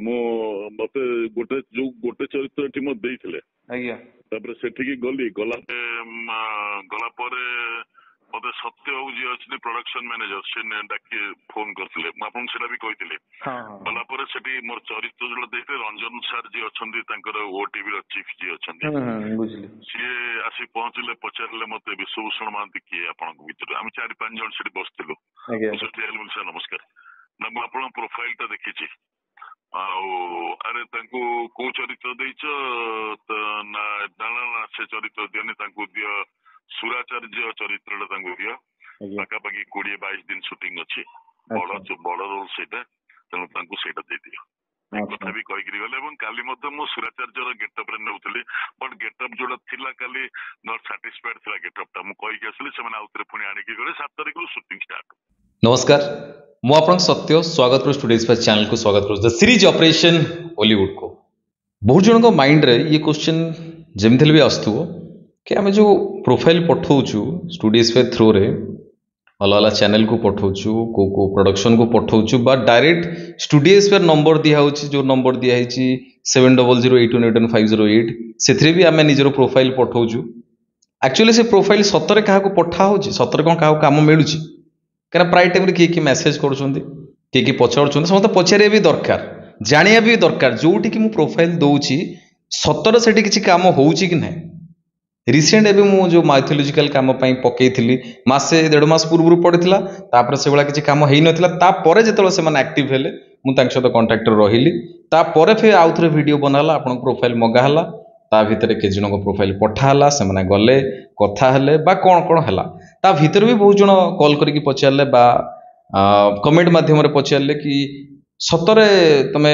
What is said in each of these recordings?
ମୁଁ ମତେ ଗୋଟେ ଚରିତ୍ର ଏଠି ମତେ ଦେଇଥିଲେ ଆଜ୍ଞା ତାପରେ ସେଠିକି ଗଲା ପରେ ମତେ ସତ୍ୟ ବାବୁ ଯିଏ ଅଛନ୍ତି ପ୍ରଡକ୍ସନ ମ୍ୟାନେଜର ସେ ଡାକି ଫୋନ କରିଥିଲେ ମୁଁ ଆପଣଙ୍କୁ ସେଟା ବି କହିଥିଲି ଗଲା ପରେ ସେଠି ମୋର ଚରିତ୍ର ଯୋଉଟା ଦେଇଥିଲେ ରଞ୍ଜନ ସାର୍ ଯିଏ ଅଛନ୍ତି ତାଙ୍କର ଓଟିଭି ର ଚିଫ ଯିଏ ଅଛନ୍ତି ସିଏ ଆସି ପହଞ୍ଚିଲେ ପଚାରିଲେ ମତେ ବିଶ୍ୱଭୂଷଣ ମହାନ୍ତି କିଏ ଆପଣଙ୍କ ଭିତରେ ଆମେ 4-5 ଜଣ ସେଠି ବସିଥିଲୁ ସାର୍ ନମସ୍କାର ନା ମୁଁ ଆପଣଙ୍କ ପ୍ରୋଫାଇଲ ଟା ଦେଖିଛି ଆଉ ଆରେ ତାଙ୍କୁ କୋଉ ଚରିତ୍ର ଦେଇଛ ନା ସେ ଚରିତ୍ର ଦିଅନି ତାଙ୍କୁ ଦିଅ ସୁରାଚାର୍ଯ୍ୟ ଚରିତ୍ରଟା ତାଙ୍କୁ ଦିଅ ପାଖାପାଖି 20-22 ଦିନ ସୁଟିଂ ଅଛି ବଡ ରୋଲ ସେଇଟା ତେଣୁ ତାଙ୍କୁ ସେଇଟା ଦେଇଦିଅ କଥା ବି କହିକିରି ଗଲେ ଏବଂ କାଲି ମଧ୍ୟ ମୁଁ ସୁରାଚାର୍ଯ୍ୟର ଗେଟଅପ ରେ ନେଉଥିଲି ବଟ୍ ଗେଟଅପ ଯୋଉଟା ଥିଲା କାଲି ନଟ୍ ସାଟିସ୍ଫାଏଡ୍ ଥିଲା ଗେଟଅପ ଟା ମୁଁ କହିକି ଆସିଲି ସେମାନେ ଆଉଥରେ ପୁଣି ଆଣିକି ଗଲେ 7 ତାରିଖରୁ ସୁଟିଂ ଷ୍ଟାର୍ଟ। नमस्कार मु आपन सत्य स्वागत करूँ टुडेज फर्स्ट चैनल को स्वागत करूँ द सीरीज ऑपरेशन हॉलीवुड को बहुत जन माइंड रे ये क्वेश्चन जमती भी आसुव कि आम जो प्रोफाइल पठाऊँ स्टूडियोज पे थ्रू रे अलग अलग चैनल को पठाऊँ को प्रोडक्शन को पठाऊँ बा डायरेक्ट स्टूडियोज पे नंबर दिखाई जो नंबर दिखाई 7008181508 से भी आम निजर प्रोफाइल पठाऊँ एक्चुअली से प्रोफाइल सतरे क्या पठा हो सतरे कौन क्या कम मिलूँ क्या प्राय टाइम किए मेसेज किए पचार समस्त पचारे भी दरकार जानिया भी दरकार जोटि कि प्रोफाइल दूसरी सतर से किसी काम हो कि ना रिसेंट एवं मु जो माइथोलॉजिकल काम पकई मसे 1.5 मास पूर्व पड़ता तापर से भाया किसी काम हो नापर जो एक्टिव हेले मुझे सहित कंटाक्ट रही फिर आउ थे वीडियो बनाला आप प्रोफाइल मगाला ता भितर के जन प्रोफाइल पठाला से गले कथा हेले बा कौन कौन है ता भीतर भी बहुत जन कॉल करके पचारे बा कमेंट माध्यम पचारे कि सतरे तुम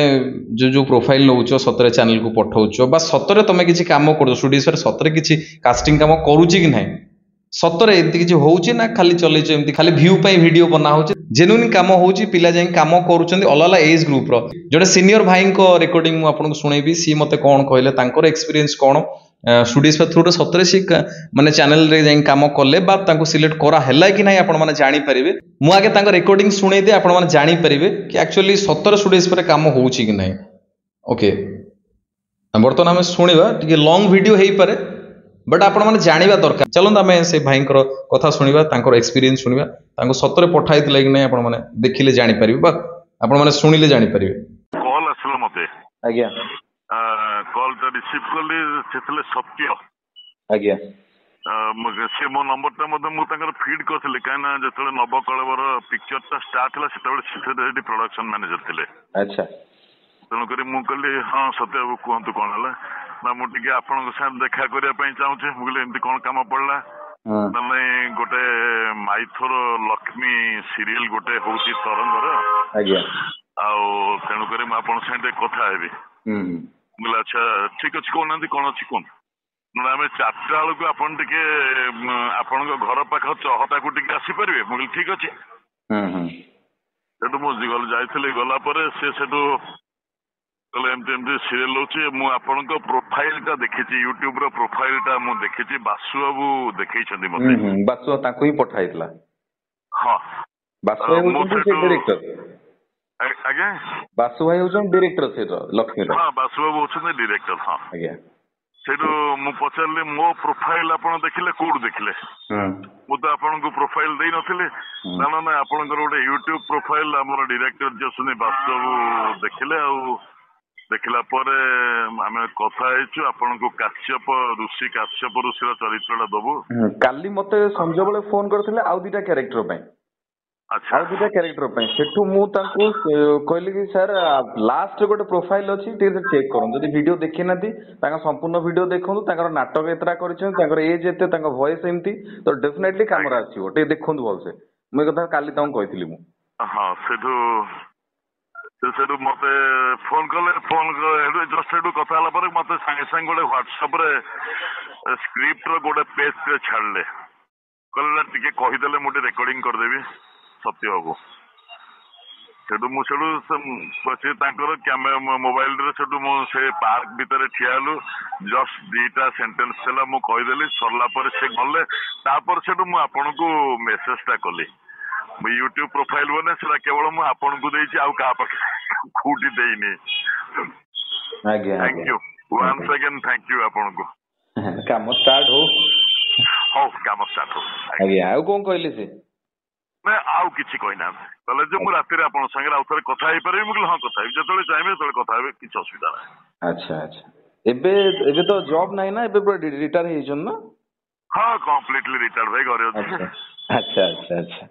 जो प्रोफाइल नौच सतरे चैनल को पठाऊच बा सतरे तुम किसी काम कर स्टूडियो सतरे किसी कास्टिंग काम करुच्ची कि ना सतरे एमती किसी होची ना खाली चलैछ एमती खाली व्यू पाई वीडियो बना हो जेन्युइन काम होची पिला जाई काम करूछंती अलग अलग एज ग्रुप रो जोड़े सीनियर भाई को रिकॉर्डिंग मु आपन को सुनेबी सी मते कोन कहले तांकर एक्सपीरियंस कोन स्टूडियोज पे थ्रू सतरे सी माने चैनल रे जाई काम कले बा तांको सिलेक्ट करा हैला कि नाही आपन माने जानि परिबे मु आगे तांकर रिकॉर्डिंग सुनै दे आपन माने जानि परिबे कि एक्चुअली सतरे स्टूडियोज पे काम होची कि नाही ओके बर्तमान आम शुणा टे लंग वीडियो हो पारे बट आपण मैंने जानवा दरकार चलते आम से भाई कथा शुणा एक्सपीरियंस शुणा सतरे पठाई कि नहीं आपने देखिले जापर आपण मैंने शुणिले जापर कॉल आसला मते आज्ञा कॉल टा रिसीव कली से सत्य आज्ञा से मो नंबर टा मु फीड करथिले काना जतले नवकळवर पिक्चर टा स्टार्ट हला सेते प्रोडक्शन मैनेजर थिले अच्छा तेणुक मु कहली हाँ सत्य बाबू कहतु कौन है ना मुझे आपन साथ देखा करने चाहूचे मुझे एमती कौन कम पड़ा ना गोटे माइथोर लक्ष्मी सीरियल गोटे हूँ तरंगर तेणुक मुझे कथा हेबी बोले अच्छा ठीक अच्छे कहना कौन अच्छी कहूँ ना आम 4टा बेलू आपन टे आपण घर पाख चहटा को आसीपारे मुझे ठीक अच्छे सेठू मुझे जाइली गलापर सेठू एमती एमती सीरियल होची मु आपनक प्रोफाइल टा देखिची यूट्यूब रो प्रोफाइल टा मु देखिची बासु बाबू देखैछन्ती मते बासु ताको ही पठाइतला हां बासु भाई होचन से डायरेक्टर आगे बासु भाई होचन डायरेक्टर से लक्ष्मी हां बासु बाबू होचन डायरेक्टर हां आज्ञा सेठू मु पचारले मो प्रोफाइल आपन देखिले कोड देखिले मु तो आपन को प्रोफाइल देई नथिले ना ना ना आपन गोटे यूट्यूब प्रोफाइल हमर डायरेक्टर जे सुने बासु बाबू देखिले आ देखला पर आम कथा आपन को काश्यप ऋषि चरित्र दबु काली मते संजय बेले फोन करथिले आ दुटा कैरेक्टर पय अच्छा आ दुटा कैरेक्टर पय सेठू मु तांको कहली कि सर लास्ट गोटे प्रोफाइल अछि टे चेक करन जदी वीडियो देखि नाती ताका संपूर्ण वीडियो देखंतु ताकर नाटक एतरा करिछन ताकर एज एते ताकर वॉइस एम्ति तो डेफिनेटली कैमरा आछियो टे देखंतु भलसे मु कथा काली तांको कहथिली मु हां सेठू मत फोन कले जस्ट कथा मत सागे सागे गोटे व्हाट्सएप रे स्क्रिप्ट गोटे पेज रे छाड़ले कहले टिके कहीदेले मुझे रेकर्डिंग करदेवी सत्य बाबू सेठू मोबाइल से पार्क भितर ठियालु जस्ट 2टा सेंटेंस थेला मु कहीदेली सरला पर से गले तापर सेठू मु आपन को मेसेज टा कली यूट्यूब प्रोफाइल बने केवल मुझे आपन को देछि आउ का पाखे कूटी देइनी ଆଜ୍ଞା thank you once again thank you ଆପଣଙ୍କୁ। କାମ ଷ୍ଟାର୍ଟ ହଉ। ହଉ କାମ ଷ୍ଟାର୍ଟ ହଉ। ଆଜ୍ଞା ଆଉ କଣ କହିଲେ ସେ? ନା ଆଉ କିଛି କହିନାହାନ୍ତି, କହିଲେ ଯେ ମୁଁ ରାତିରେ ଆପଣଙ୍କ ସାଙ୍ଗରେ ଆଉ ଥରେ କଥା ହେଇପାରିବି। ମୁଁ କହିଲି ହଁ କଥା ହେବି, ଯେତେବେଳେ ଚାହିଁବେ ସେତେବେଳେ କଥା ହେବେ, କିଛି ଅସୁବିଧା ନାହିଁ। ଆଚ୍ଛା ଆଚ୍ଛା ଏବେ ଏବେ ତ ଜବ୍ ନାହିଁ ନା, ଏବେ ରିଟାୟାର ହେଇଛନ୍ତି ନା? ହଁ କମ୍ପ୍ଲିଟଲି ରିଟାୟାର୍ଡ ଭାଇ, ଘରେ ଅଛି। ଆଚ୍ଛା ଆଚ୍ଛା ଆଚ୍ଛା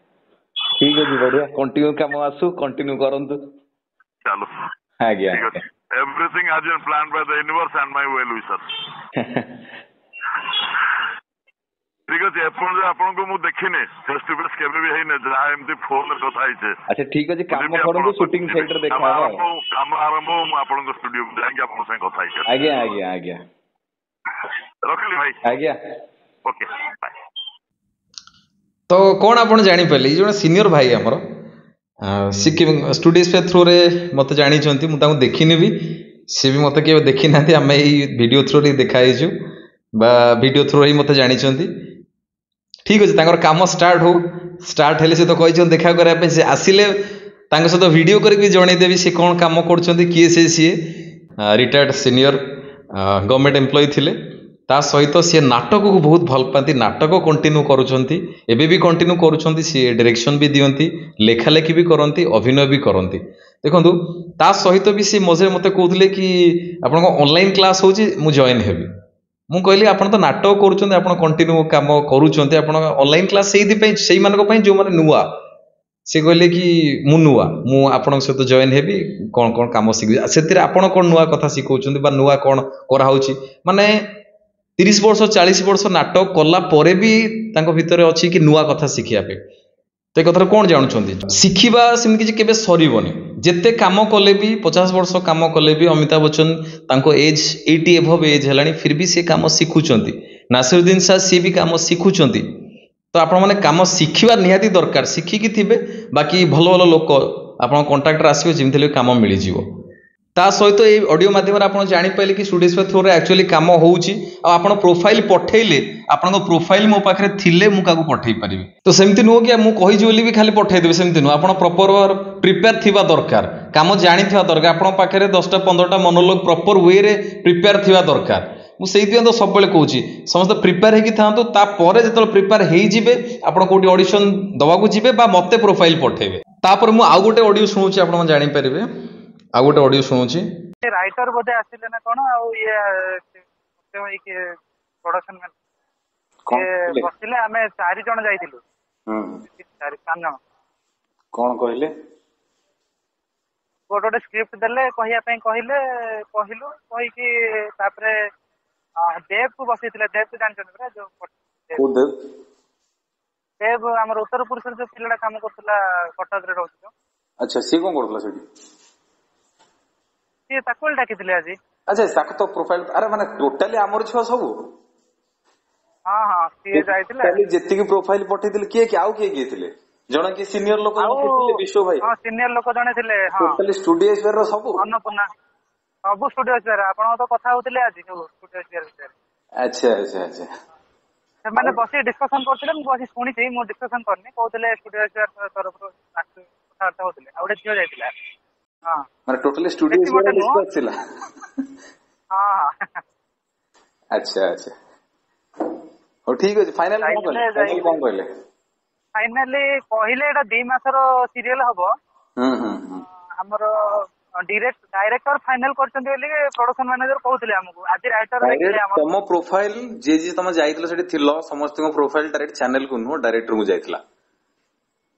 ଠିକ ଅଛି, ବଢିଆ। କଣ୍ଟିନ୍ୟୁ କାମ ଆସୁ, କଣ୍ଟିନ୍ୟୁ କରନ୍ତୁ। ଚାଲୁ ଆଜ୍ଞା ଠିକ ଅଛି। Everything has been planned by the universe and my well wishers. ଠିକ ଅଛି, ଏପର୍ଯ୍ୟନ୍ତ ଆପଣଙ୍କୁ ମୁଁ ଦେଖିନି, ଫେସ୍ ଟୁ ଫେସ୍ କେବେ ବି ହେଇନି, ଯାହା ଏମିତି ଫୋନରେ କଥା ହେଇଛେ। ଆଚ୍ଛା ଠିକ ଅଛି, କାମ କରନ୍ତୁ, ସୁଟିଂ ସାଇଟରେ ଦେଖା ହବ। କାମ ଆରମ୍ଭ ହଉ, ମୁଁ ଆପଣଙ୍କ ଷ୍ଟୁଡିଓକୁ ଯାଇକି ଆପଣଙ୍କ ସାଙ୍ଗେ କଥା ହେଇଛି। ଆଜ୍ଞା ଆଜ୍ଞା ଆଜ୍ଞା ରଖିଲି ଭାଇ। ଆଜ୍ଞା ଓକେ ବାଏ। ତ କ'ଣ ଆପଣ ଜାଣିପାରିଲେ, ଇଏ ଜଣେ ସିନିୟର ଭାଇ ଆମର, ସିଏ ଷ୍ଟୁଡିଓ ସ୍ପେସ୍ ଥ୍ରୁରେ ମୋତେ ଜାଣିଛନ୍ତି। ମୁଁ ତାଙ୍କୁ ଦେଖିନି ବି, ସିଏ ବି ମୋତେ କେବେ ଦେଖିନାହାନ୍ତି। ଆମେ ଏଇ ଭିଡ଼ିଓ ଥ୍ରୁରେ ଦେଖା ହେଇଛୁ ବା ଭିଡ଼ିଓ ଥ୍ରୁ ହିଁ ମୋତେ ଜାଣିଛନ୍ତି। ଠିକ୍ ଅଛି, ତାଙ୍କର କାମ ଷ୍ଟାର୍ଟ ହଉ, ଷ୍ଟାର୍ଟ ହେଲେ ସେ ତ କହିଛନ୍ତି ଦେଖା କରିବା ପାଇଁ। ସେ ଆସିଲେ ତାଙ୍କ ସହିତ ଭିଡ଼ିଓ କରିକି ଜଣେଇଦେବି ସେ କ'ଣ କାମ କରୁଛନ୍ତି, କିଏ ସିଏ ରିଟାୟାର୍ଡ ସିନିୟର ଗଭର୍ଣ୍ଣମେଣ୍ଟ ଏମ୍ପ୍ଲୟି ଥିଲେ। ତା ସହିତ ସିଏ ନାଟକକୁ ବହୁତ ଭଲ ପାଆନ୍ତି, ନାଟକ କଣ୍ଟିନ୍ୟୁ କରୁଛନ୍ତି, ଏବେ ବି କଣ୍ଟିନ୍ୟୁ କରୁଛନ୍ତି। ସିଏ ଡିରେକ୍ସନ୍ ବି ଦିଅନ୍ତି, ଲେଖାଲେଖି ବି କରନ୍ତି, ଅଭିନୟ ବି କରନ୍ତି। ଦେଖନ୍ତୁ ତା ସହିତ ବି ସେ ମଝିରେ ମୋତେ କହୁଥିଲେ କି ଆପଣଙ୍କ ଅନଲାଇନ୍ କ୍ଲାସ୍ ହେଉଛି, ମୁଁ ଜଏନ୍ ହେବି। ମୁଁ କହିଲି ଆପଣ ତ ନାଟକ କରୁଛନ୍ତି, ଆପଣ କଣ୍ଟିନ୍ୟୁ କାମ କରୁଛନ୍ତି, ଆପଣ ଅନଲାଇନ୍ କ୍ଲାସ୍ ସେଇଥିପାଇଁ ସେଇମାନଙ୍କ ପାଇଁ ଯେଉଁମାନେ ନୂଆ। ସେ କହିଲେ କି ମୁଁ ନୂଆ, ମୁଁ ଆପଣଙ୍କ ସହିତ ଜଏନ୍ ହେବି, କ'ଣ କ'ଣ କାମ ଶିଖିବି, ସେଥିରେ ଆପଣ କ'ଣ ନୂଆ କଥା ଶିଖଉଛନ୍ତି ବା ନୂଆ କ'ଣ କରାହେଉଛି। ମାନେ 30 ବର୍ଷ 40 ବର୍ଷ ନାଟକ କଲା ପରେ ବି ତାଙ୍କ ଭିତରେ ଅଛି କି ନୂଆ କଥା ଶିଖିବା ପାଇଁ। ତ ଏ କଥାରେ କ'ଣ ଜାଣୁଛନ୍ତି, ଶିଖିବା ସେମିତି କିଛି କେବେ ସରିବନି। ଯେତେ କାମ କଲେ ବି, 50 ବର୍ଷ କାମ କଲେ ବି, ଅମିତାଭ ବଚ୍ଚନ ତାଙ୍କ ଏଜ୍ 80 ଏଭଭ୍ ଏଜ୍ ହେଲାଣି, ଫିର୍ ବି ସେ କାମ ଶିଖୁଛନ୍ତି। ନାସିରୁଦ୍ଦିନ ଶାହ ସିଏ ବି କାମ ଶିଖୁଛନ୍ତି। ତ ଆପଣମାନେ କାମ ଶିଖିବା ନିହାତି ଦରକାର, ଶିଖିକି ଥିବେ। ବାକି ଭଲ ଭଲ ଲୋକ ଆପଣଙ୍କ କଣ୍ଟାକ୍ଟରେ ଆସିବେ, ଯେମିତି ହେଲେ କାମ ମିଳିଯିବ। ତା ସହିତ ଏଇ ଅଡ଼ିଓ ମାଧ୍ୟମରେ ଆପଣ ଜାଣିପାରିଲେ କି ଷ୍ଟୁଡିଓ ସ୍ପେସ୍ ଥ୍ରୁରେ ଆକ୍ଚୁଆଲି କାମ ହେଉଛି। ଆଉ ଆପଣ ପ୍ରୋଫାଇଲ୍ ପଠେଇଲେ, ଆପଣଙ୍କ ପ୍ରୋଫାଇଲ୍ ମୋ ପାଖରେ ଥିଲେ ମୁଁ କାହାକୁ ପଠେଇ ପାରିବି। ତ ସେମିତି ନୁହଁ କି ମୁଁ କହିଛି ବୋଲି ବି ଖାଲି ପଠେଇଦେବେ, ସେମିତି ନୁହଁ। ଆପଣ ପ୍ରପର ପ୍ରିପେୟାର ଥିବା ଦରକାର, କାମ ଜାଣିଥିବା ଦରକାର, ଆପଣଙ୍କ ପାଖରେ 10ଟା 15ଟା ମୋନୋଲୋଗ ପ୍ରପର ୱେରେ ପ୍ରିପେୟାର ଥିବା ଦରକାର। ମୁଁ ସେଇଥିପାଇଁ ତ ସବୁବେଳେ କହୁଛି ସମସ୍ତେ ପ୍ରିପେୟାର ହେଇକି ଥାଆନ୍ତୁ। ତାପରେ ଯେତେବେଳେ ପ୍ରିପେୟାର ହେଇଯିବେ, ଆପଣ କେଉଁଠି ଅଡ଼ିସନ୍ ଦେବାକୁ ଯିବେ ବା ମୋତେ ପ୍ରୋଫାଇଲ୍ ପଠେଇବେ। ତାପରେ ମୁଁ ଆଉ ଗୋଟେ ଅଡ଼ିଓ ଶୁଣୁଛି, ଆପଣ ଜାଣିପାରିବେ। ଆଉ ଗୋଟେ ଅଡ଼ିଓ ଶୁଣୁଛି। ରାଇଟର ବୋଧେ ଆସିଲେ ନା କ'ଣ, ଆଉ ଇଏ ପ୍ରଡକ୍ସନ ମ୍ୟାନ ବସିଲେ, ଆମେ 4 ଜଣ ଯାଇଥିଲୁ। 4-5 ଜଣ। କ'ଣ କହିଲେ? ଗୋଟେ ଗୋଟେ ସ୍କ୍ରିପ୍ଟ ଦେଲେ, କହିବା ପାଇଁ କହିଲେ, କହିଲୁ। କହିକି ତାପରେ ଦେବକୁ ବସେଇଥିଲେ। ଦେବକୁ ଜାଣିଛନ୍ତି ପରା, ଯୋଉ ଦେବ ଆମର ଉତ୍ତରପୁରୁଷରେ ଯୋଉ ପିଲାଟା କାମ କରୁଥିଲା, କଟକରେ ରହୁଛି। ଆଚ୍ଛା, ସିଏ କ'ଣ କରୁଥିଲା ସେଠି? ସିଏ ତାକୁ ଡାକିଥିଲେ ଆଜି। ଆଚ୍ଛା, ତାକୁ ତ ପ୍ରୋଫାଇଲ, ଆରେ ମାନେ ଟୋଟାଲି ଆମର ଛୁଆ ସବୁ। ହଁ ହଁ, ସିଏ ଯାଇଥିଲେ। ଯେତିକି ପ୍ରୋଫାଇଲ ପଠେଇଥିଲେ, କିଏ ଆଉ କିଏ ଥିଲେ? ଜଣେ କି ସିନିୟର ଲୋକ ଥିଲେ, ବିଶ୍ୱ ଭାଇ। ହଁ, ସିନିୟର ଲୋକ ଜଣେ ଥିଲେ। ହଁ, ଟୋଟାଲି ଷ୍ଟୁଡିଓ ସ୍ପେସ୍ ର ସବୁ। ଅନ୍ନପୂର୍ଣ୍ଣା, ସବୁ ଷ୍ଟୁଡିଓ ସ୍ପେସ୍। ଆପଣଙ୍କ ତ କଥା ହଉଥିଲେ ଆଜି ସବୁ ଷ୍ଟୁଡିଓ ସ୍ପେସ୍ ବିଷୟରେ। ଆଚ୍ଛା ଆଚ୍ଛା ଆଚ୍ଛା, ସେମାନେ ବସି ଡିସ୍କସନ କରୁଥିଲେ, ମୁଁ ବସି ଶୁଣିଛି, ମୁଁ ଡିସ୍କସନ କରିନି। କହୁଥିଲେ ଷ୍ଟୁଡିଓ ସ୍ପେସ୍ ତରଫରୁ କଥାବାର୍ତ୍ତା ହଉଥିଲେ। ଆଉ ଗୋଟେ ଝିଅ ଯାଇଥିଲା। ହଁ, ମାନେ ଟୋଟାଲି ଷ୍ଟୁଡିଓ ସ୍ପେସ୍ ଡିସ୍କସ ଥିଲା। ହଁ ହଁ। ଆଚ୍ଛା ଆଚ୍ଛା, ହଉ ଠିକ ଅଛି। ଫାଇନାଲ କ'ଣ କହିଲେ? ଫାଇନାଲି କହିଲେ ଏଇଟା 2 ମାସର ସିରିଏଲ ହବ। ଆମର ଡାଇରେକ୍ଟର ଫାଇନାଲ କରିଛନ୍ତି ବୋଲି ପ୍ରଡକ୍ସନ ମ୍ୟାନେଜର କହୁଥିଲେ ଆମକୁ। ଆଜି ରାଇଟର ଦେଖିଲେ ଆମର। ତମ ପ୍ରୋଫାଇଲ ଯିଏ ତମେ ଯାଇଥିଲ ସେଠି ଥିଲ, ସମସ୍ତଙ୍କ ପ୍ରୋଫାଇଲ ଡାଇରେକ୍ଟ ଚ୍ୟାନେଲକୁ ନୁହଁ, ଡାଇରେକ୍ଟରକୁ ଯାଇଥିଲା।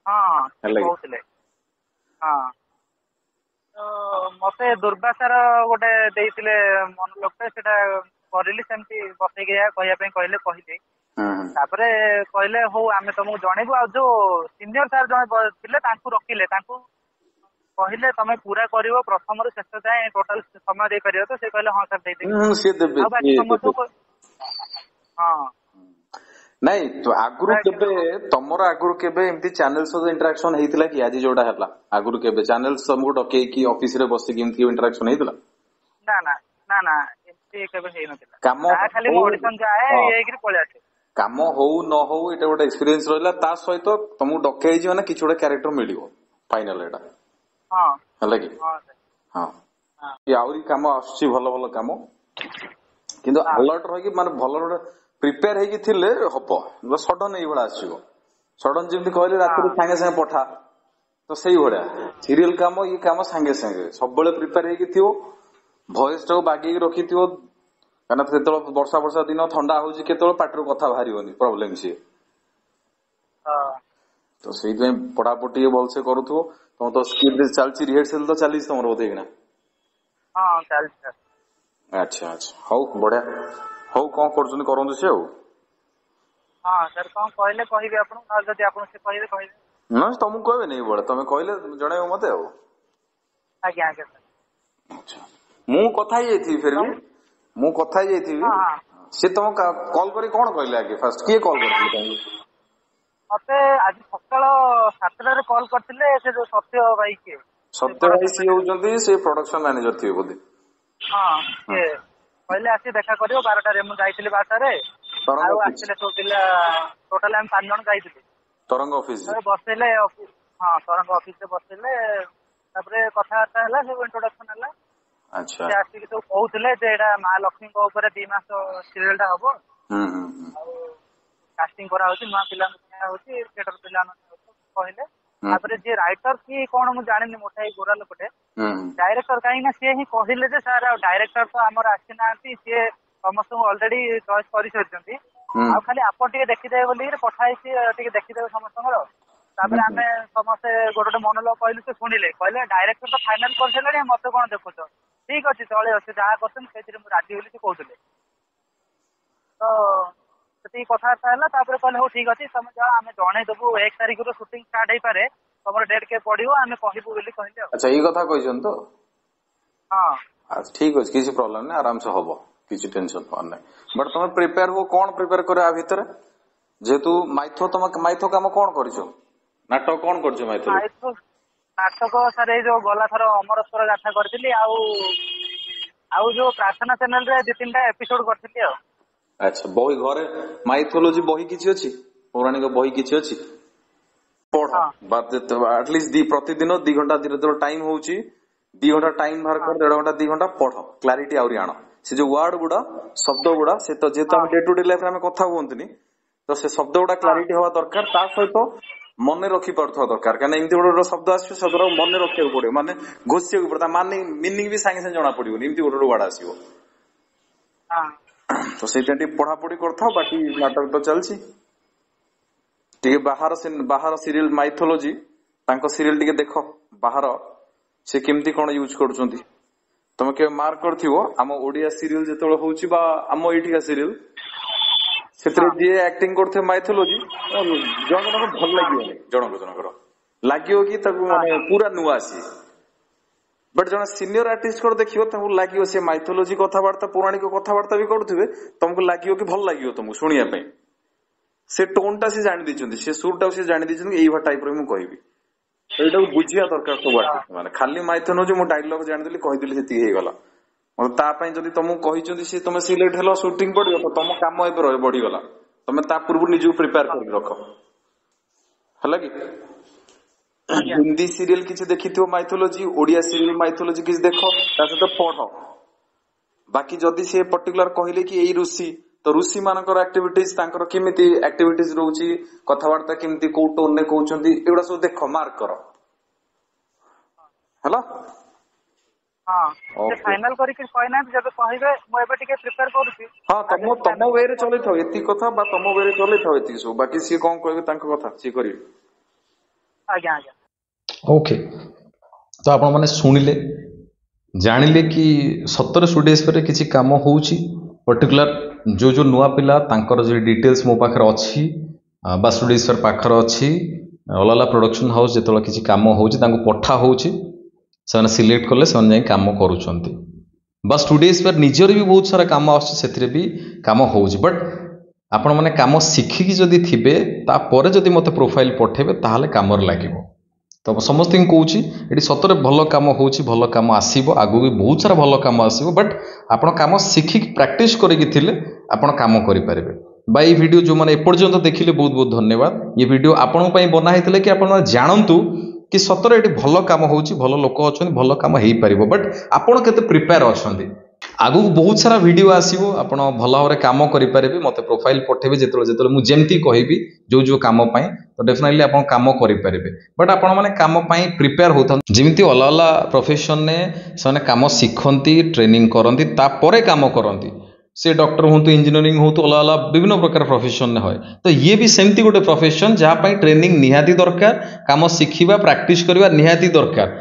ହଁ, କହୁଥିଲେ। ହଁ, ତ ମତେ ଦୁର୍ବାସାର ଗୋଟେ ଦେଇଥିଲେ ମନୋଲୋଗଟେ, ସେଟା କରିଲି। ସେମିତି ବସେଇକି କହିବା ପାଇଁ କହିଲେ, କହିଲି। ତାପରେ କହିଲେ ହଉ ଆମେ ତମକୁ ଜଣେଇବୁ। ଆଉ ଯୋଉ ସିନିୟର ସାର୍ ଜଣେ ଥିଲେ, ତାଙ୍କୁ ରଖିଲେ। ତାଙ୍କୁ କହିଲେ ତମେ ପୁରା କରିବ, ପ୍ରଥମରୁ ଶେଷ ଯାଏଁ ଟୋଟାଲ ସମୟ ଦେଇପାରିବ ତ? ସେ କହିଲେ ହଁ ସାର୍ ଦେଇଦେବି। ଆଉ ବାକି ସମସ୍ତଙ୍କୁ ହଁ। ନାଇଁ, ଆଗରୁ କେବେ ତମର କେବେ ଏମିତି ଚ୍ୟାନେଲ ସହିତ ଇଣ୍ଟରାକ୍ସନ ହେଇଥିଲା କି? ଆଜି ଯୋଉଟା ହେଲା, ଆଗରୁ କେବେ ଚ୍ୟାନେଲ ତମକୁ ଡକେଇକି ଅଫିସରେ ବସିକି ଏମିତି ଇଣ୍ଟରାକ୍ସନ ହେଇଥିଲା? ନା ନା ନା ନା, ଏମିତି କେବେ ହେଇନଥିଲା। କାମ ଖାଲି ମୁଁ ଅଡିସନ ଯାଏ, ହେଇକିରି ପଳେଇ ଆସେ। କାମ ହଉ ନ ହଉ, ଏଇଟା ଗୋଟେ ଏକ୍ସପିରିଏନ୍ସ ରହିଲା। ତା ସହିତ ତମକୁ ଡକା ହେଇଛି ମାନେ କିଛି ଗୋଟେ କ୍ୟାରେକ୍ଟର ମିଳିବ। ଫାଇନାଲ ଏଇଟା ହେଲା କି? ହଁ। ଆହୁରି କାମ ଆସୁଛି ଭଲ ଭଲ କାମ, କିନ୍ତୁ ଆଲର୍ଟ ରହିକି ମାନେ ଭଲ ପ୍ରିପେୟାର ହେଇକି ଥିଲେ ହବ। ସଡନ ଏଇଭଳିଆ ଆସିବ, ସଡନ ଯେମିତି କହିଲେ ରାତିରେ ସାଙ୍ଗେ ସାଙ୍ଗେ ପଠା, ତ ସେଇଭଳିଆ ସିରିଏଲ କାମ ଇଏ କାମ ସାଙ୍ଗେ ସାଙ୍ଗେ ସବୁବେଳେ ପ୍ରିପେୟାର ହେଇକି ଥିବ, ଭଏସ ଟାକୁ ବାଗେଇକି ରଖିଥିବ, କାହିଁକିନା ସେତେବେଳେ ବର୍ଷା ଦିନ ଥଣ୍ଡା ହଉଛି, କେତେବେଳେ ପାଟିରୁ କଥା ବାହାରିବନି, ପ୍ରୋବ୍ଲେମ ସିଏ। ତ ସେଇଥିପାଇଁ ପଢାପଢି ଟିକେ ଭଲସେ କରୁଥିବ। ତମ ତ ସ୍କିଲ୍ ଚାଲିଛି, ରିହର୍ସାଲ ତ ଚାଲିଛି ତମର ବୋଧେ କିନା? ହଁ ଚାଲିଛି। ଆଚ୍ଛା ଆଚ୍ଛା, ହଉ ବଢିଆ, ହଉ କଣ କରୁଛନ୍ତି କରନ୍ତୁ ସେ ଆଉ। ହଁ ସାର୍ କଣ କହିଲେ କହିବି ଆପଣଙ୍କୁ, ନହେଲେ ଯଦି ଆପଣ ସେ କହିବେ କହିବେ। ନା ତମକୁ କହିବେନି ଏଇଭଳିଆ, ତମେ କହିଲେ ଜଣେଇବ ମତେ ଆଉ। ଆଜ୍ଞା ଆଜ୍ଞା ସାର୍। ଆଚ୍ଛା, ମୁଁ କଥା ହେଇଯାଇଥିବି ଫେର ବି, ମୁଁ କଥା ହେଇଯାଇଥିବି। ସେ ତମକୁ କଲ୍ କରି କଣ କହିଲେ ଆଗେ, ଫାଷ୍ଟ କିଏ କଲ୍ କରିଥିଲେ ତମକୁ? ମତେ ଆଜି ସକାଳ 7ଟାରେ କଲ୍ କରିଥିଲେ, ସେ ଯୋଉ ସତ୍ୟ ଭାଇ କିଏ। ସତ୍ୟ ଭାଇ ସିଏ ହଉଛନ୍ତି ସେ ପ୍ରଡକ୍ସନ ମ୍ୟାନେଜର ଥିବେ ବୋଧେ। ହଁ ସିଏ କହିଲେ ଆସି ଦେଖା କରିବ 12ଟାରେ। ମୁଁ ଯାଇଥିଲି 12ଟାରେ, ଆଉ ଆସିଥିଲେ ସବୁ ପିଲା, ଟୋଟାଲ ଆମେ 5 ଜଣ ଯାଇଥିଲୁ ତରଙ୍ଗ ଅଫିସ ବସିଲେ। ହଁ ତରଙ୍ଗ ଅଫିସରେ ବସିଲେ, ତାପରେ କଥାବାର୍ତ୍ତା ହେଲା, ସବୁ ଇଣ୍ଟ୍ରୋଡକ୍ସନ ହେଲା। ସେ ଆସିକି ସବୁ କହୁଥିଲେ ଯେ ଏଇଟା ମା ଲକ୍ଷ୍ମୀଙ୍କ ଉପରେ 2 ମାସ ସିରିଏଲ ଟା ହବ, ଆଉ କାଷ୍ଟିଂ କରାହଉଛି, ନୂଆ ପିଲାଙ୍କୁ ନିଆହଉଛି, ଥିଏଟର ପିଲାମାନଙ୍କୁ କହିଲେ। ତାପରେ ଯିଏ ରାଇଟର କି କଣ ମୁଁ ଜାଣିନି, ମୋଟା ଏଇ ଗୋରା ଲୋକଟେ ଡାଇରେକ୍ଟର, କାହିଁକି ନା ସିଏ ହିଁ କହିଲେ ଯେ ସାର୍ ଆଉ ଡାଇରେକ୍ଟର ତ ଆମର ଆସିନାହାନ୍ତି, ସିଏ ସମସ୍ତଙ୍କୁ ଅଲରେଡି ଚଏସ୍ କରିସାରିଛନ୍ତି, ଆଉ ଖାଲି ଆପଣ ଟିକେ ଦେଖିଦେବେ ବୋଲି ପଠା ହେଇଛି, ଟିକେ ଦେଖିଦେବେ ସମସ୍ତଙ୍କର। ତାପରେ ଆମେ ସମସ୍ତେ ଗୋଟେ ଗୋଟେ ମନୋଲୋଗ କହିଲୁ, ସେ ଶୁଣିଲେ, କହିଲେ ଡାଇରେକ୍ଟର ତ ଫାଇନାଲ କରିସାରିଲାଣି, ମତେ କଣ ଦେଖୁଛ, ଠିକ ଅଛି ଚଳିବ, ସେ ଯାହା କରୁଛନ୍ତି ସେଇଥିରେ ମୁଁ ରାଜି ବୋଲି ସେ କହୁଥିଲେ। ତ ସେତିକି କଥାବାର୍ତ୍ତା ହେଲା, ତାପରେ କହିଲେ ହଉ ଠିକ ଅଛି, ତମେ ଯାଅ, ଆମେ ଜଣେଇଦବୁ 1 ତାରିଖରୁ ସୁଟିଂ ଷ୍ଟାର୍ଟ ହେଇପାରେ, ତମର ଡେଟ୍ କେବେ ପଡିବ ଆମେ କହିବୁ ବୋଲି କହିଲେ ଆଉ। ଆଚ୍ଛା, ଏଇ କଥା କହିଛନ୍ତି ତ? ହଁ ଠିକ ଅଛି, କିଛି ପ୍ରୋବ୍ଲେମ ନାହିଁ, ଆରାମସେ ହବ, କିଛି ଟେନସନ ନାହିଁ। ବଟ ତମେ ପ୍ରିପେୟାର ହୁଅ, କଣ ପ୍ରିପେୟାର କର ଆ ଭିତରେ? ଯେହେତୁ ତମେ ମାଇଥୋ କାମ କଣ କରିଛ, ନାଟକ କଣ କରିଛ ମାଇଥୋ? ନାଟକ ସାର୍ ଏଇ ଯୋଉ ଗଲାଥର ଅମରସ୍ୱର ଗାଥା କରିଥିଲି, ଆଉ ଯୋଉ ପ୍ରାର୍ଥନା ଚ୍ୟାନେଲରେ 2-3ଟା ଏପିସୋଡ କରିଥିଲି ଆଉ। ଆଚ୍ଛା, ବହି ଘରେ ମାଇଥୋଲୋଜି ବହି କିଛି ଅଛି, ପୌରାଣିକ ବହି କିଛି ଅଛି? ପଢ, ଆଟଲିଷ୍ଟ ପ୍ରତିଦିନ 2 ଘଣ୍ଟା ଯେତେବେଳେ ଟାଇମ ହଉଛି, 2 ଘଣ୍ଟା ଟାଇମ ବାହାର କର, 1.5 ଘଣ୍ଟା 2 ଘଣ୍ଟା ପଢ, କ୍ଲାରିଟି ଆହୁରି ଆଣ। ସେ ଯୋଉ ୱାର୍ଡ ଗୁଡା, ଶବ୍ଦ ଗୁଡା, ସେ ତ ଯେହେତୁ ଆମେ ଡେ ଟୁ ଡେ ଲାଇଫରେ ଆମେ କଥା ହୁଅନ୍ତିନି, ତ ସେ ଶବ୍ଦ ଗୁଡା କ୍ଲାରିଟି ହବା ଦରକାର। ତା ସହିତ ମନେ ରଖି ପାରୁଥିବା ଦରକାର, କାହିଁକିନା ଏମିତି ଗୋଟେ ଗୋଟେ ଶବ୍ଦ ଆସିବ, ଶବ୍ଦ ମନେ ରଖିବାକୁ ପଡିବ, ମାନେ ଘୋଷିବାକୁ ପଡିବ, ତା ମାନେ ମିନିଂ ବି ସାଙ୍ଗେ ସାଙ୍ଗେ ଜଣା ପଡିବନି, ଏମିତି ଗୋଟେ ୱାର୍ଡ ଆସିବ। ତ ସେଇଟା ଟିକେ ପଢାପଢି କରିଥାଉ, ବାକି ନାଟକ ତ ଚାଲିଛି। ଟିକେ ବାହାର ସିରିଏଲ ମାଇଥୋଲୋଜି, ତାଙ୍କ ସିରିଏଲ ଟିକେ ଦେଖ, ବାହାର ସେ କେମିତି କଣ ୟୁଜ କରୁଛନ୍ତି। ତମେ କେବେ ମାର୍କ କରିଥିବ, ଆମ ଓଡିଆ ସିରିଏଲ ଯେତେବେଳେ ହଉଛି, ବା ଆମ ଏଇଠିକା ସିରିଏଲ, ସେଥିରେ ଯିଏ ଆକ୍ଟିଂ କରୁଥିବେ ମାଇଥୋଲୋଜି, ଜଣଙ୍କର ଭଲ ଲାଗିବନି, ଜଣଙ୍କର ଲାଗିବ କି ତାକୁ ମାନେ ପୁରା ନୂଆ ଆସିବ। ବଟ ଜଣେ ସିନିୟର ଆର୍ଟିଷ୍ଟଙ୍କର ଦେଖିବ, ତାଙ୍କୁ ଲାଗିବ ସେ ମାଇଥୋଲୋଜି କଥାବାର୍ତ୍ତା, ପୌରାଣିକ କଥାବାର୍ତ୍ତା ବି କରୁଥିବେ, ତମକୁ ଲାଗିବ କି ଭଲ ଲାଗିବ ତମକୁ ଶୁଣିବା ପାଇଁ। ସେ ଟୋନ ଟା ସେ ଜାଣି ଦେଇଛନ୍ତି, ସେ ସୁର ଟାକୁ ସେ ଜାଣି ଦେଇଛନ୍ତି, ଏଇଭଳିଆ ଟାଇପର ମୁଁ କହିବି। ଏଇଟାକୁ ବୁଝିବା ଦରକାର ସବୁ ଆର୍ଟିଷ୍ଟ ମାନେ। ଖାଲି ମାଇଥୋଲୋଜି ମୁଁ ଡାଇଲଗ ଜାଣିଦେଲି, କହିଦେଲି, ସେତିକି ହେଇଗଲା। ତା ପାଇଁ ଯଦି ତମକୁ କହିଛନ୍ତି ସେ ତମେ ସିଲେକ୍ଟ ହେଲ, ସୁଟିଂ ପଡିବ, ତ ତମ କାମ ଏବେ ବଢିଗଲା। ତମେ ତା ପୂର୍ବରୁ ନିଜକୁ ପ୍ରିପେୟାର କରିକି ରଖ, ହେଲା କି? ହିନ୍ଦୀ ସିରିଏଲ କିଛି ଦେଖିଥିବ ମାଇଥୋଲୋଜି, ଓଡିଆ ସିରିଏଲ ମାଇଥୋଲୋଜି କିଛି ଦେଖ, ତା ସହିତ ପଢ। ବାକି ଯଦି ସେ ପର୍ଟିକୁଲାର କହିଲେ କି ଏଇ ଋଷି, ତ ଋଷି ମାନଙ୍କର ଆକ୍ଟିଭିଟିଜ, ତାଙ୍କର କେମିତି ଆକ୍ଟିଭିଟିଜ ରହୁଛି, କଥାବାର୍ତ୍ତା କେମିତି, କୋଉ ଟୋନରେ କହୁଛନ୍ତି, ଏଗୁଡା ସବୁ ଦେଖ, ମାର୍କ କର, ହେଲା? ଫାଇନାଲ କରିକି କହିନାହାନ୍ତି, ଯେବେ କହିବେ ମୁଁ ଏବେ ଟିକେ ପ୍ରିପେୟାର କରୁଛି। ହଁ, ତମ ୱେରେ ଚଲେଇଥାଉ ଏତିକି କଥା, ବା ତମ ୱେରେ ଚଲେଇଥାଉ ଏତିକି ସବୁ, ବାକି ସିଏ କଣ କହିବେ ତାଙ୍କ କଥା, ସିଏ କରିବେ। ଆଜ୍ଞା ଆଜ୍ଞା, ଓକେ। ତ ଆପଣ ମାନେ ଶୁଣିଲେ, ଜାଣିଲେ କି ସତରେ ଷ୍ଟୁଡିଓସ୍ପରେ କିଛି କାମ ହଉଛି। ପର୍ଟିକୁଲାର ଯୋଉ ନୂଆ ପିଲା, ତାଙ୍କର ଯୋଉ ଡିଟେଲ୍ସ ମୋ ପାଖରେ ଅଛି, ବା ଷ୍ଟୁଡିଓସ୍ପରେ ପାଖରେ ଅଛି, ଅଲଗା ପ୍ରଡକ୍ସନ ହାଉସ୍ ଯେତେବେଳେ କିଛି କାମ ହଉଛି, ତାଙ୍କୁ ପଠା ହଉଛି, ସେମାନେ ସିଲେକ୍ଟ କଲେ, ସେମାନେ ଯାଇ କାମ କରୁଛନ୍ତି। ବା ଷ୍ଟୁଡିଓସ୍ପରେ ନିଜର ବି ବହୁତ ସାରା କାମ ଆସୁଛି, ସେଥିରେ ବି କାମ ହଉଛି। ବଟ୍ ଆପଣମାନେ କାମ ଶିଖିକି ଯଦି ଥିବେ, ତାପରେ ଯଦି ମୋତେ ପ୍ରୋଫାଇଲ ପଠେଇବେ, ତାହେଲେ କାମରେ ଲାଗିବ। ତ ସମସ୍ତଙ୍କୁ କହୁଛି, ଏଠି ସତରେ ଭଲ କାମ ହଉଛି, ଭଲ କାମ ଆସିବ, ଆଗକୁ ବି ବହୁତ ସାରା ଭଲ କାମ ଆସିବ। ବଟ୍ ଆପଣ କାମ ଶିଖିକି ପ୍ରାକ୍ଟିସ କରିକି ଥିଲେ ଆପଣ କାମ କରିପାରିବେ। ବା ଏଇ ଭିଡ଼ିଓ ଯେଉଁମାନେ ଏପର୍ଯ୍ୟନ୍ତ ଦେଖିଲେ ବହୁତ ବହୁତ ଧନ୍ୟବାଦ। ଏ ଭିଡ଼ିଓ ଆପଣଙ୍କ ପାଇଁ ବନା ହେଇଥିଲା କି ଆପଣ ଜାଣନ୍ତୁ कि सतरे ये भल कम हो भल लोक अच्छा भल कम हो पार बट आपड़ के प्रिपेयर अच्छा आगु बहुत सारा वीडियो आसो आप भल भाव कम करेंगे मत प्रोफाइल पठेबे जो मुझे कहबी जो जो कम तो डेफिनेटली आप कम करेंगे बट आपण मैंने कम प्रिपेयर होता जमी अलग अलग प्रोफेशन ने से कम शिखती ट्रेनिंग करती कम करती से डॉक्टर हूँ इंजीनियरिंग हूँ अलग अलग विभिन्न प्रकार प्रोफेशन में है तो ये भी सेमती गोटे प्रोफेशन जहाँ ट्रेनिंग निहाती दरकार कम शिखा प्रैक्टिस करवा निहाती दरकार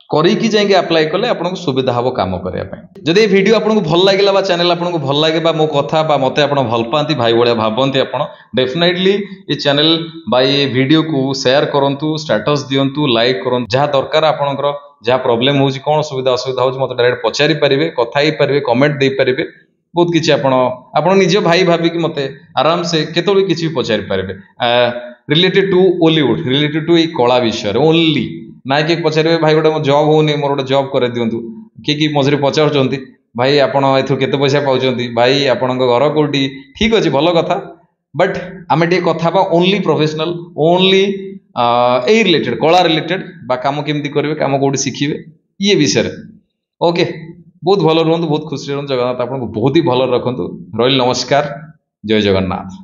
करिकी जाइए अप्लाई कले आपको सुविधा हम कम करने जदि वीडियो आपको भल लगे चैनल आपको भल लगे मो कथा मत आप भल पाती भाई भाया भावती आप डेफिनेटली ये चैनल ये वीडियो को शेयर करूँ स्टेटस दिंतु लाइक करूँ जहाँ दरकार आपंकर जहाँ प्रोब्लेम हो कौन सुविधा असुविधा हो मत डायरेक्ट पचारि पारे कथा ही पारे कमेंट दे पारे बहुत किसी आप निज भाई भाविक मत आराम से केतों किसी भी पचारि पारे related to Ollywood related to ये कला विषय ओनली ना कि पचारे भाई गोटे जॉब होनी मोर गोटे जॉब कर दिंतु किए मझे पचार भाई आपड़ केते पैसा पाँच भाई आपण घर कौटी ठीक अच्छे भल कथा बट आम टे कथा ओनली प्रोफेशनल ओनली ए रिलेटेड कला रिलेटेड बा कम केमती करेंगे कम कौटी शिखिबे ये विषय ओके बहुत भल रुहतु बहुत खुशी रुहतु जगन्नाथ आपको बहुत ही भल रखु रही नमस्कार जय जगन्नाथ।